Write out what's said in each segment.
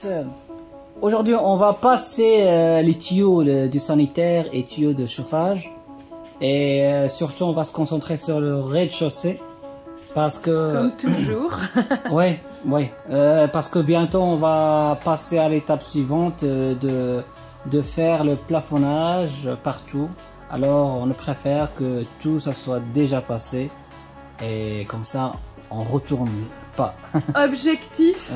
tous. Aujourd'hui, on va passer les tuyaux du sanitaire et tuyaux de chauffage. Et surtout, on va se concentrer sur le rez-de-chaussée. Parce que... Comme toujours. Oui. Parce que bientôt, on va passer à l'étape suivante de faire le plafonnage partout. Alors, on préfère que tout ça soit déjà passé. Et comme ça, on retourne pas. Objectif,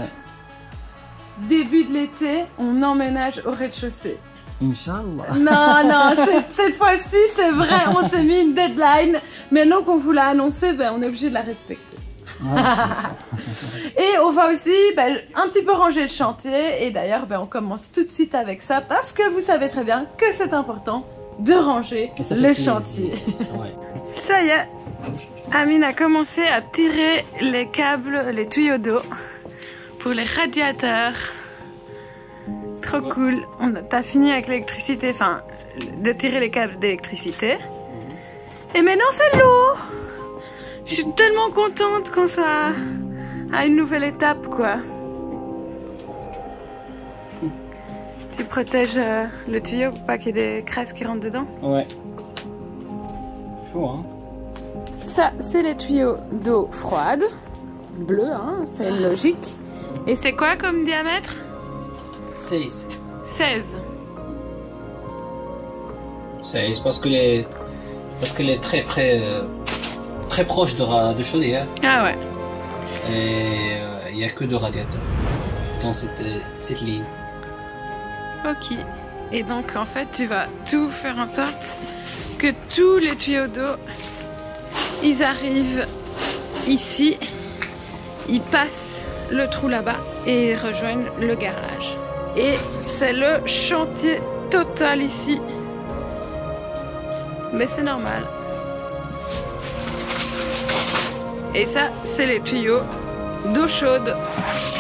début de l'été, on emménage au rez-de-chaussée. Inch'Allah. Non, cette fois-ci, c'est vrai, on s'est mis une deadline. Maintenant qu'on vous l'a annoncé, ben, on est obligé de la respecter. Ouais, c'est ça. Et on va aussi un petit peu ranger le chantier. Et d'ailleurs, on commence tout de suite avec ça parce que vous savez très bien que c'est important de ranger le chantier. Ouais. Ça y est, Amine a commencé à tirer les câbles, les tuyaux d'eau pour les radiateurs. Trop cool. T'as fini avec l'électricité, enfin, de tirer les câbles d'électricité. Et maintenant c'est l'eau. Je suis tellement contente qu'on soit à une nouvelle étape, quoi. Tu protèges le tuyau pour pas qu'il y ait des crasses qui rentrent dedans? Ouais. Chaud, hein. Ça, c'est les tuyaux d'eau froide. Bleu, hein, c'est logique. Et c'est quoi comme diamètre? 16. 16. 16 parce que les très proche de chaudière. Ah ouais. Et il n'y a que deux radiateurs dans cette ligne. Ok. Et donc en fait tu vas tout faire en sorte que tous les tuyaux d'eau ils arrivent ici, ils passent le trou là-bas et rejoignent le garage. Et c'est le chantier total ici. Mais c'est normal. Et ça, c'est les tuyaux d'eau chaude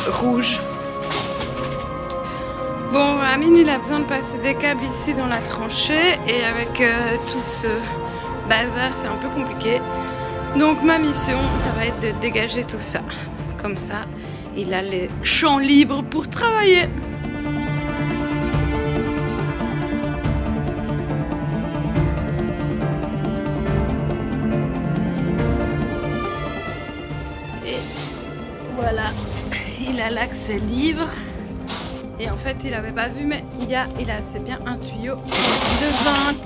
rouge. Bon, Amine, il a besoin de passer des câbles ici dans la tranchée. Et avec tout ce bazar, c'est un peu compliqué. Donc ma mission, ça va être de dégager tout ça. Comme ça, il a les champs libres pour travailler. Voilà, il a l'accès libre. Et en fait, il avait pas vu, mais il a c'est bien un tuyau de 20.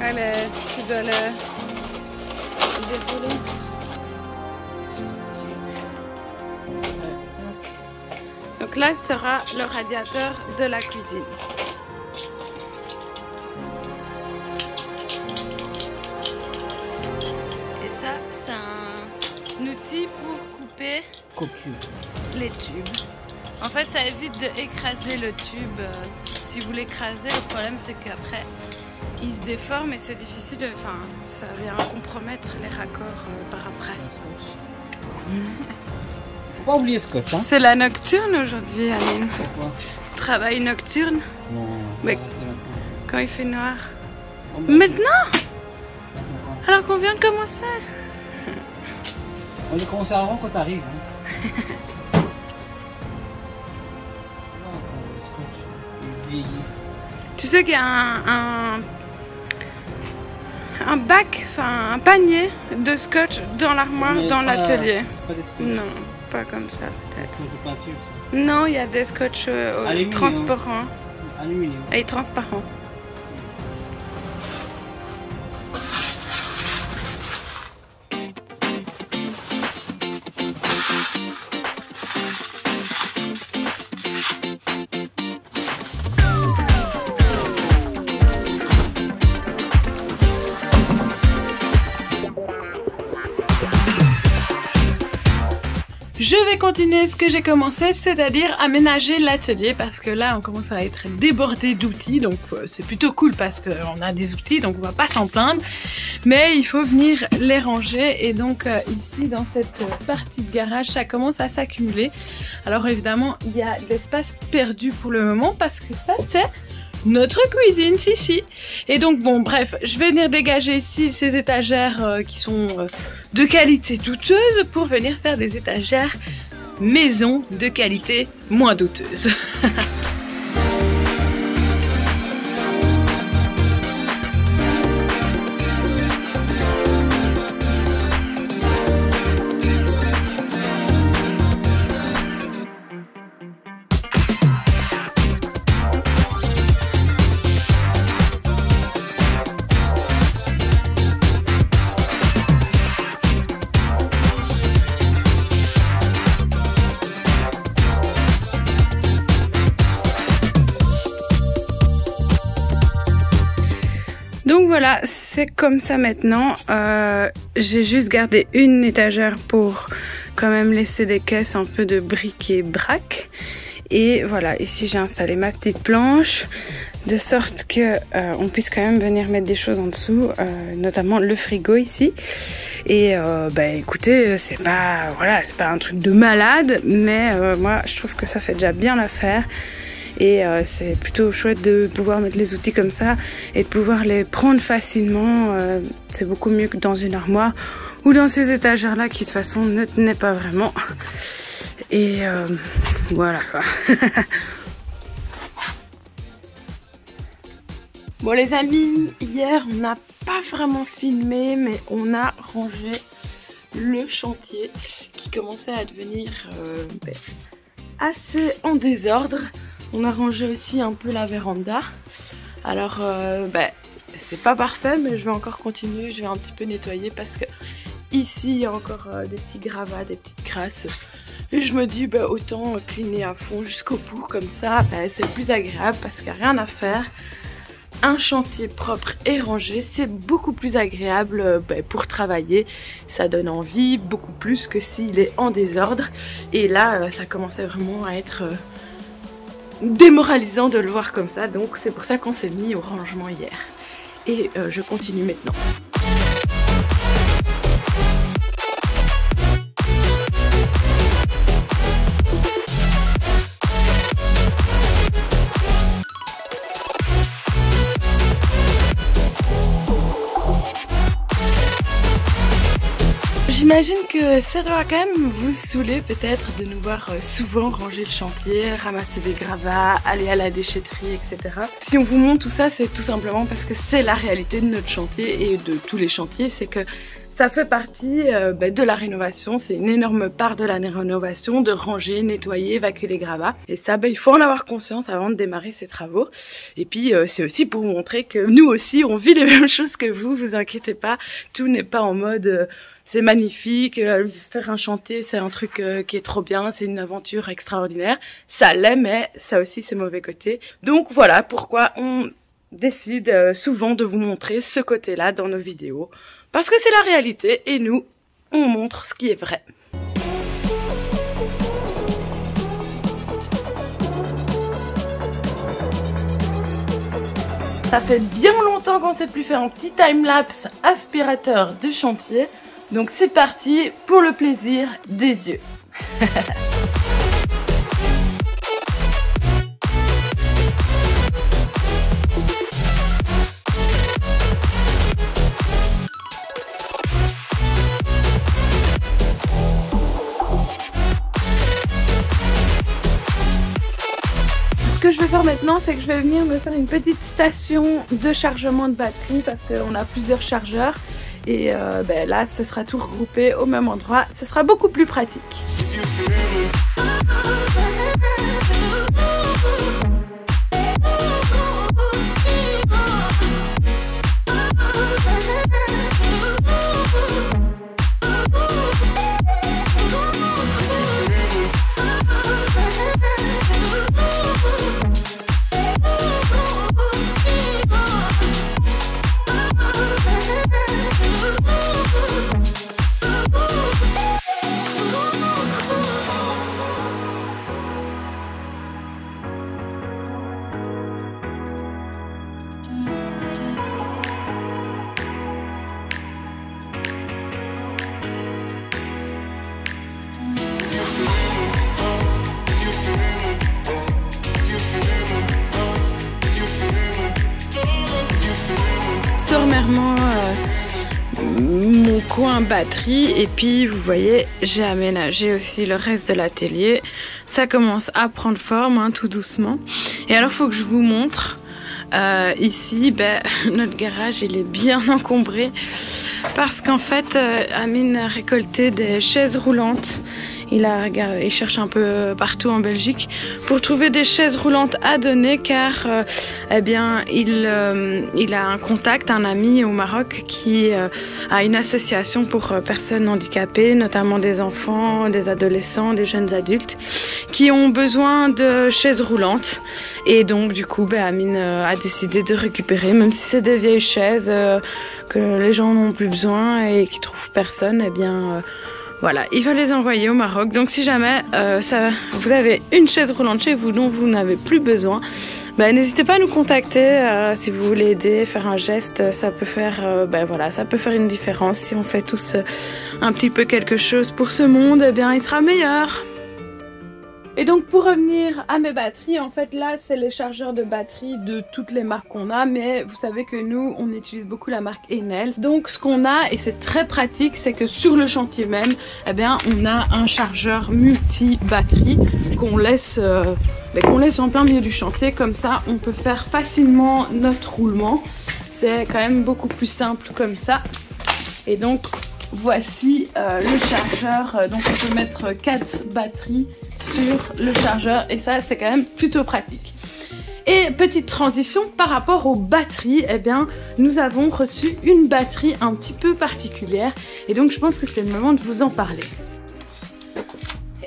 Allez, tu dois le dérouler. Donc là sera le radiateur de la cuisine. Et ça, c'est un outil pour couper les tubes. En fait, ça évite d'écraser le tube. Si vous l'écrasez, le problème c'est qu'après il se déforme et c'est difficile, enfin ça vient compromettre les raccords par après. Faut pas oublier scotch, hein. C'est la nocturne aujourd'hui, Amine. Pourquoi? Travail nocturne. Non, mais maintenant. Quand il fait noir. Oh, ben, Maintenant? Alors qu'on vient de commencer. On a commencé avant quand t'arrives. Hein. Tu sais qu'il y a un bac, enfin un panier de scotch dans l'armoire, dans l'atelier. C'est pas des scotch. Non, pas comme ça peut-être. C'est de peinture, ça. Non, il y a des scotch transparents. Aluminium. Et transparents. je vais continuer ce que j'ai commencé, c'est-à-dire aménager l'atelier parce que là on commence à être débordé d'outils, donc c'est plutôt cool parce qu'on a des outils donc on va pas s'en plaindre, mais il faut venir les ranger et donc ici dans cette partie de garage ça commence à s'accumuler. Alors évidemment il y a de l'espace perdu pour le moment parce que ça c'est notre cuisine, si. Et donc bon bref, je vais venir dégager ici ces étagères qui sont de qualité douteuse pour venir faire des étagères maison de qualité moins douteuse. Donc voilà, c'est comme ça maintenant. J'ai juste gardé une étagère pour quand même laisser des caisses un peu de bric et brac. Et voilà, ici j'ai installé ma petite planche de sorte que on puisse quand même venir mettre des choses en dessous, notamment le frigo ici. Et écoutez, c'est pas un truc de malade, mais moi je trouve que ça fait déjà bien l'affaire. Et c'est plutôt chouette de pouvoir mettre les outils comme ça et de pouvoir les prendre facilement. C'est beaucoup mieux que dans une armoire ou dans ces étagères là qui de toute façon ne tenaient pas vraiment. Et voilà quoi. Bon les amis, hier on n'a pas vraiment filmé mais on a rangé le chantier qui commençait à devenir assez en désordre. On a rangé aussi un peu la véranda. Alors c'est pas parfait mais je vais encore continuer, je vais un petit peu nettoyer parce que ici il y a encore des petits gravats, des petites crasses. Et je me dis autant cleaner à fond jusqu'au bout comme ça, c'est plus agréable parce qu'il n'y a rien à faire. Un chantier propre et rangé, c'est beaucoup plus agréable pour travailler. Ça donne envie beaucoup plus que s'il est en désordre. Et là ça commençait vraiment à être démoralisant de le voir comme ça, donc c'est pour ça qu'on s'est mis au rangement hier. Et je continue maintenant. J'imagine que ça doit quand même vous saouler peut-être de nous voir souvent ranger le chantier, ramasser des gravats, aller à la déchetterie, etc. Si on vous montre tout ça, c'est tout simplement parce que c'est la réalité de notre chantier et de tous les chantiers, c'est que ça fait partie de la rénovation, c'est une énorme part de la rénovation, de ranger, nettoyer, évacuer les gravats. Et ça, il faut en avoir conscience avant de démarrer ces travaux. Et puis c'est aussi pour vous montrer que nous aussi, on vit les mêmes choses que vous inquiétez pas, tout n'est pas en mode... c'est magnifique, faire un chantier c'est un truc qui est trop bien, c'est une aventure extraordinaire. Ça l'est, mais ça aussi c'est mauvais côté. Donc voilà pourquoi on décide souvent de vous montrer ce côté-là dans nos vidéos. Parce que c'est la réalité et nous, on montre ce qui est vrai. Ça fait bien longtemps qu'on ne s'est plus fait un petit time-lapse aspirateur de chantier. Donc c'est parti pour le plaisir des yeux. Ce que je vais faire maintenant, c'est que je vais venir me faire une petite station de chargement de batterie parce qu'on a plusieurs chargeurs. Et là, ce sera tout regroupé au même endroit. Ce sera beaucoup plus pratique. entièrement mon coin batterie. Et puis vous voyez, j'ai aménagé aussi le reste de l'atelier. Ça commence à prendre forme hein, tout doucement. Et alors il faut que je vous montre. Ici, notre garage il est bien encombré parce qu'en fait Amine a récolté des chaises roulantes. Il cherche un peu partout en Belgique pour trouver des chaises roulantes à donner car il a un contact, un ami au Maroc qui a une association pour personnes handicapées, notamment des enfants, des adolescents, des jeunes adultes qui ont besoin de chaises roulantes. Et donc du coup Amine a décidé de récupérer, même si c'est des vieilles chaises que les gens n'ont plus besoin et qui trouvent personne, voilà, il va les envoyer au Maroc. Donc si jamais vous avez une chaise roulante chez vous dont vous n'avez plus besoin, n'hésitez pas à nous contacter si vous voulez aider, faire un geste. Ça peut faire, ça peut faire une différence. Si on fait tous un petit peu quelque chose pour ce monde, il sera meilleur. Et donc pour revenir à mes batteries, en fait là c'est les chargeurs de batterie de toutes les marques qu'on a, mais vous savez que nous on utilise beaucoup la marque Enel. Donc ce qu'on a, et c'est très pratique, c'est que sur le chantier même, on a un chargeur multi-batterie qu'on laisse en plein milieu du chantier, comme ça on peut faire facilement notre roulement. C'est quand même beaucoup plus simple comme ça. Et donc voici le chargeur, donc on peut mettre 4 batteries sur le chargeur et ça c'est quand même plutôt pratique. Et petite transition par rapport aux batteries, nous avons reçu une batterie un petit peu particulière et donc je pense que c'est le moment de vous en parler.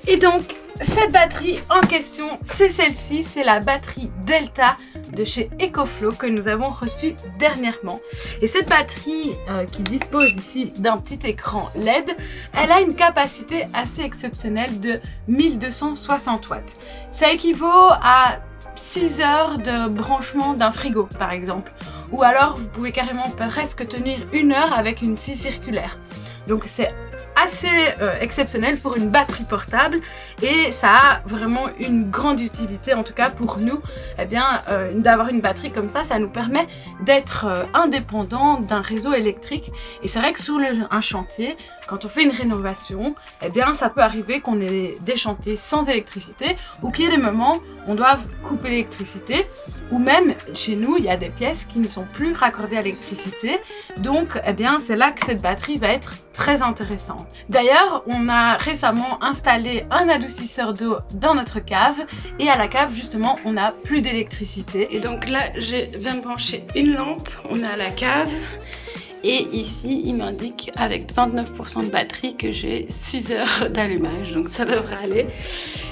Et donc cette batterie en question, c'est celle-ci, c'est la batterie Delta de chez EcoFlow que nous avons reçue dernièrement. Et cette batterie qui dispose ici d'un petit écran LED, elle a une capacité assez exceptionnelle de 1260 watts. Ça équivaut à 6 heures de branchement d'un frigo par exemple. Ou alors vous pouvez carrément presque tenir 1 heure avec une scie circulaire. Donc c'est assez exceptionnel pour une batterie portable et ça a vraiment une grande utilité, en tout cas pour nous, d'avoir une batterie comme ça, ça nous permet d'être indépendant d'un réseau électrique. Et c'est vrai que sur un chantier, quand on fait une rénovation, ça peut arriver qu'on ait des chantiers sans électricité ou qu'il y ait des moments où on doit couper l'électricité, ou même chez nous il y a des pièces qui ne sont plus raccordées à l'électricité. Donc c'est là que cette batterie va être très intéressante. D'ailleurs on a récemment installé un adoucisseur d'eau dans notre cave et à la cave justement on n'a plus d'électricité. Et donc là je viens de brancher une lampe, on est à la cave. Et ici, il m'indique avec 29% de batterie que j'ai 6 heures d'allumage, donc ça devrait aller.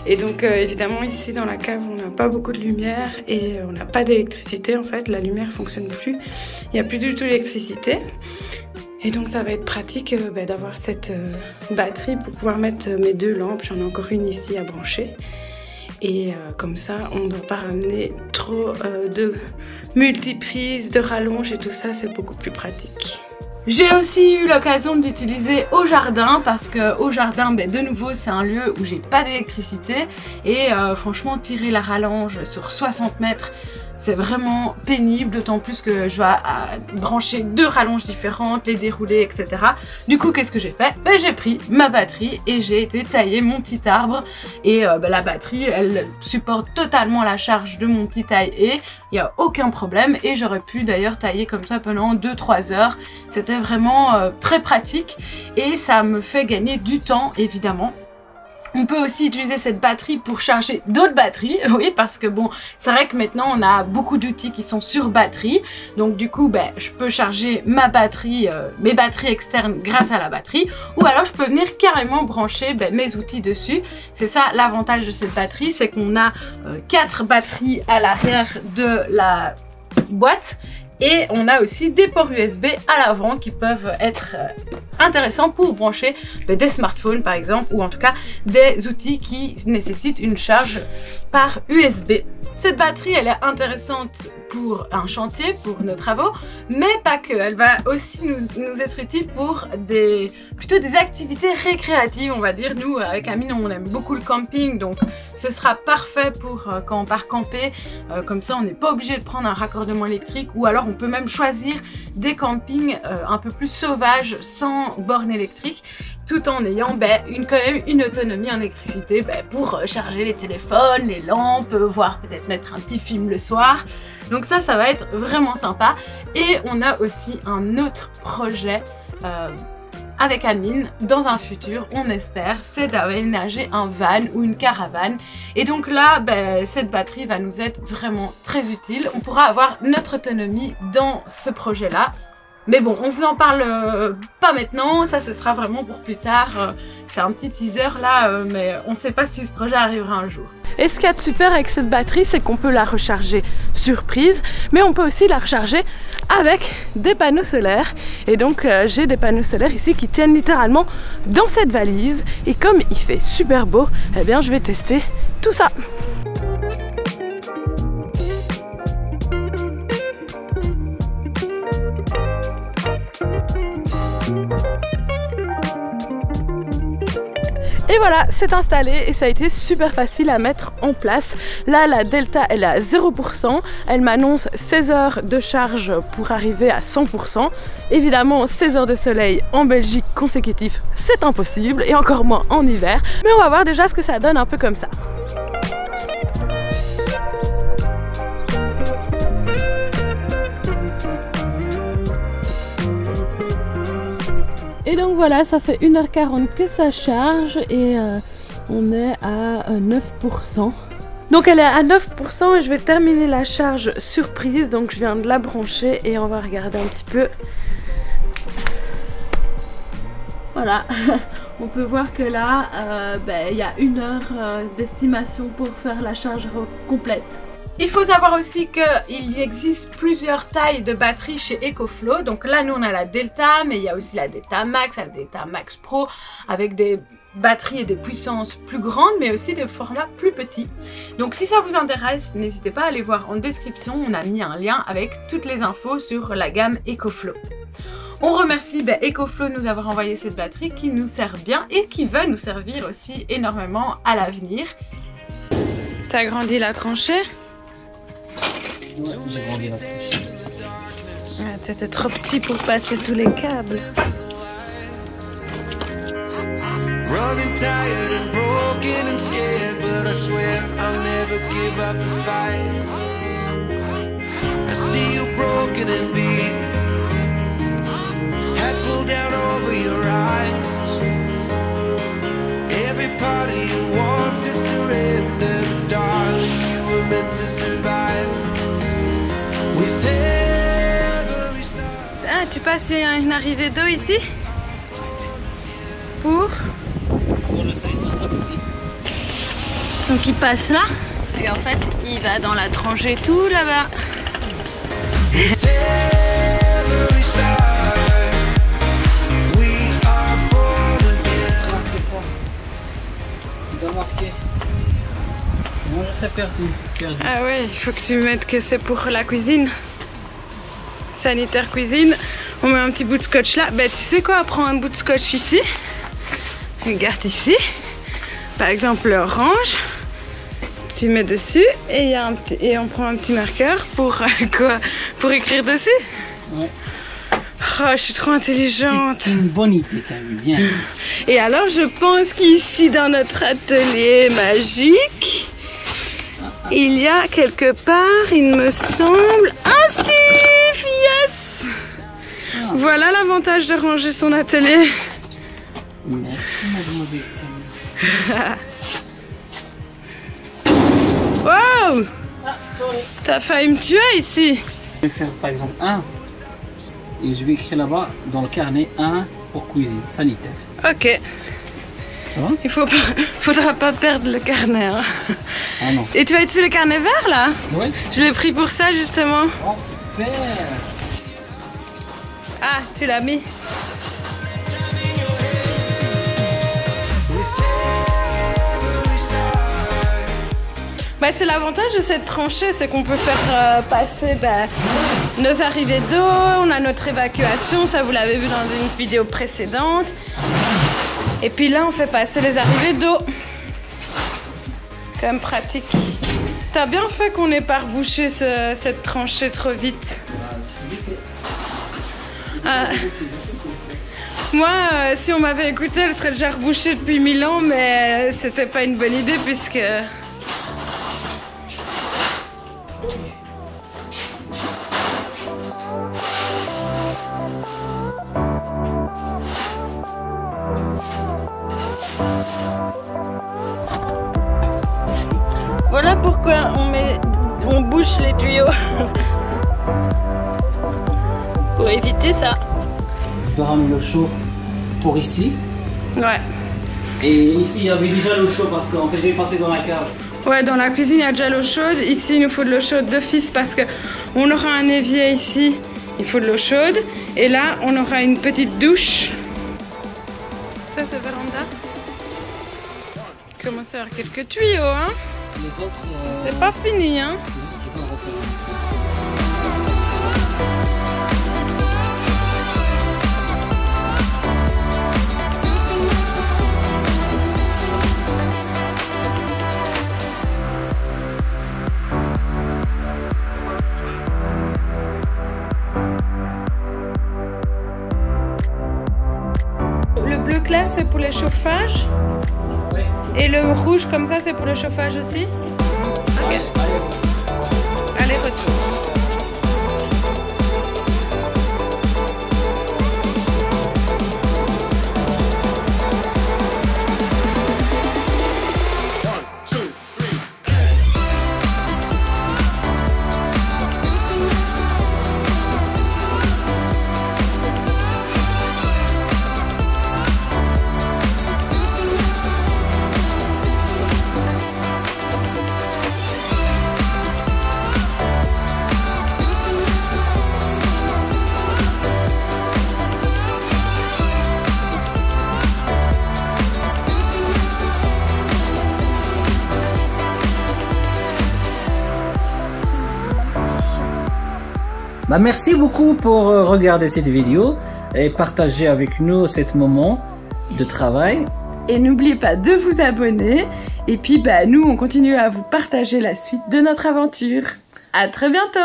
Et donc évidemment ici dans la cave, on n'a pas beaucoup de lumière et on n'a pas d'électricité en fait, la lumière fonctionne plus, il n'y a plus du tout d'électricité. Et donc ça va être pratique d'avoir cette batterie pour pouvoir mettre mes 2 lampes, j'en ai encore une ici à brancher. Et comme ça, on ne doit pas ramener trop de multiprises, de rallonges et tout ça, c'est beaucoup plus pratique. J'ai aussi eu l'occasion de l'utiliser au jardin parce que au jardin, de nouveau, c'est un lieu où j'ai pas d'électricité et franchement, tirer la rallonge sur 60 mètres, c'est vraiment pénible, d'autant plus que je dois brancher 2 rallonges différentes, les dérouler, etc. Du coup, qu'est-ce que j'ai fait? J'ai pris ma batterie et j'ai été tailler mon petit arbre. Et la batterie, elle supporte totalement la charge de mon petit taille-haie. Il n'y a aucun problème. Et j'aurais pu d'ailleurs tailler comme ça pendant 2-3 heures. C'était vraiment très pratique et ça me fait gagner du temps, évidemment. On peut aussi utiliser cette batterie pour charger d'autres batteries, oui, parce que bon, c'est vrai que maintenant on a beaucoup d'outils qui sont sur batterie, donc du coup, je peux charger ma batterie, mes batteries externes grâce à la batterie, ou alors je peux venir carrément brancher mes outils dessus. C'est ça l'avantage de cette batterie, c'est qu'on a 4 batteries à l'arrière de la boîte. Et on a aussi des ports USB à l'avant qui peuvent être intéressant pour brancher des smartphones par exemple, ou en tout cas des outils qui nécessitent une charge par USB. Cette batterie, elle est intéressante pour un chantier, pour nos travaux, mais pas que. Elle va aussi nous être utile pour plutôt des activités récréatives, on va dire. Nous, avec Amine, on aime beaucoup le camping, donc ce sera parfait pour quand on part camper. Comme ça, on n'est pas obligé de prendre un raccordement électrique, ou alors on peut même choisir des campings un peu plus sauvages, sans borne électrique, tout en ayant quand même une autonomie en électricité pour charger les téléphones, les lampes, voire peut-être mettre un petit film le soir. Donc ça va être vraiment sympa. Et on a aussi un autre projet avec Amine dans un futur, on espère, c'est d'aménager un van ou une caravane. Et donc là, cette batterie va nous être vraiment très utile. On pourra avoir notre autonomie dans ce projet-là. Mais bon, on vous en parle pas maintenant, ça ce sera vraiment pour plus tard. C'est un petit teaser là, mais on ne sait pas si ce projet arrivera un jour. Et ce qu'il y a de super avec cette batterie, c'est qu'on peut la recharger sur prise, mais on peut aussi la recharger avec des panneaux solaires. Et donc j'ai des panneaux solaires ici qui tiennent littéralement dans cette valise. Et comme il fait super beau, eh bien je vais tester tout ça. Et voilà, c'est installé et ça a été super facile à mettre en place. Là, la Delta, elle est à 0%. Elle m'annonce 16 heures de charge pour arriver à 100%. Évidemment, 16 heures de soleil en Belgique consécutif, c'est impossible, et encore moins en hiver. Mais on va voir déjà ce que ça donne un peu comme ça. Et donc voilà, ça fait 1h40 que ça charge et on est à 9%. Donc elle est à 9% et je vais terminer la charge surprise. Donc je viens de la brancher et on va regarder un petit peu. Voilà, on peut voir que là, il y a 1 heure d'estimation pour faire la charge complète. Il faut savoir aussi qu'il existe plusieurs tailles de batteries chez EcoFlow. Donc là, nous, on a la Delta, mais il y a aussi la Delta Max, la Delta Max Pro, avec des batteries et des puissances plus grandes, mais aussi des formats plus petits. Donc si ça vous intéresse, n'hésitez pas à aller voir en description. On a mis un lien avec toutes les infos sur la gamme EcoFlow. On remercie EcoFlow de nous avoir envoyé cette batterie qui nous sert bien et qui va nous servir aussi énormément à l'avenir. T'as grandi la tranchée? Ouais, j'ai grandi la tranchée. Ouais, t'étais trop petit pour passer tous les câbles. Running tired and broken and scared, but I swear I'll never give up the fight. I see you broken and beat, head pulled down over your eyes. Every part of you wants to surrender, darling, you were meant to survive. With every star. Ah, tu passes une arrivée d'eau ici? Pour le sanitaire rapide. Donc il passe là et en fait il va dans la tranchée tout là-bas. With every star, we are born again. Marquez ça. Tu dois marquer. Moi je serais perdu. Ah ouais, il faut que tu mettes que c'est pour la cuisine. Sanitaire cuisine. On met un petit bout de scotch là. Ben tu sais quoi, prends un bout de scotch ici. Regarde ici. Par exemple l'orange. Tu mets dessus et, et on prend un petit marqueur pour quoi? Pour écrire dessus. Ouais. Oh, je suis trop intelligente. C'est une bonne idée quand même, bien. Et alors je pense qu'ici dans notre atelier magique, il y a quelque part, il me semble, un Steve. Yes. Voilà l'avantage de ranger son atelier. Merci mademoiselle. Wow! Ah, sorry. T'as failli me tuer ici. Je vais faire par exemple 1 et je vais écrire là-bas dans le carnet 1 pour cuisine sanitaire. Ok. Ça va? Il faudra pas perdre le carnet. Hein. Ah non. Et tu vas utiliser le carnet vert là? Ouais. Je l'ai pris pour ça justement. Oh super. Ah, tu l'as mis. Bah, c'est l'avantage de cette tranchée, c'est qu'on peut faire passer nos arrivées d'eau, on a notre évacuation, ça vous l'avez vu dans une vidéo précédente. Et puis là, on fait passer les arrivées d'eau. Quand même pratique. T'as bien fait qu'on n'ait pas rebouché cette tranchée trop vite. Moi, si on m'avait écouté, elle serait déjà rebouchée depuis 1000 ans, mais c'était pas une bonne idée puisque... Voilà pourquoi on bouche les tuyaux. Pour éviter ça. Je dois ramener l'eau chaude pour ici. Ouais. Et ici, il y avait déjà l'eau chaude parce qu'en fait, j'ai passé dans la cave. Ouais, dans la cuisine, il y a déjà l'eau chaude. Ici, il nous faut de l'eau chaude d'office parce qu'on aura un évier ici. Il faut de l'eau chaude. Et là, on aura une petite douche. Ça, c'est véranda. Il commence à y avoir quelques tuyaux, hein. Les autres... C'est pas fini, hein. Le bleu clair, c'est pour les chauffages. Ouais. Et le rouge comme ça, c'est pour le chauffage aussi. Ok. Allez, retour. Bah, merci beaucoup pour regarder cette vidéo et partager avec nous ce moment de travail. Et n'oubliez pas de vous abonner. Et puis nous, on continue à vous partager la suite de notre aventure. À très bientôt!